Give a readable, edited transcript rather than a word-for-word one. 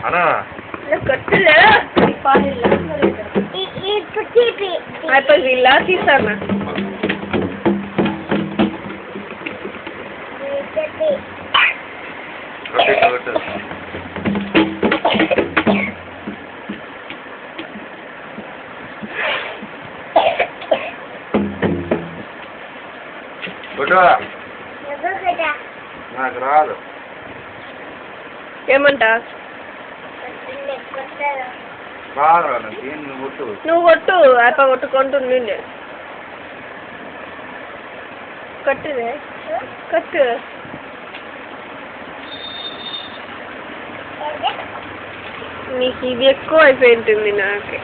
అనా కట్టులే అయిపోయి ఇలా తీసాను నాకు రాదు ఏమంటా నువ్వు కొట్టు అయిపో కొట్టుకుంటుంది కట్టుదే కట్టు నీకు ఇది ఎక్కువ అయిపోయింటుంది నాకు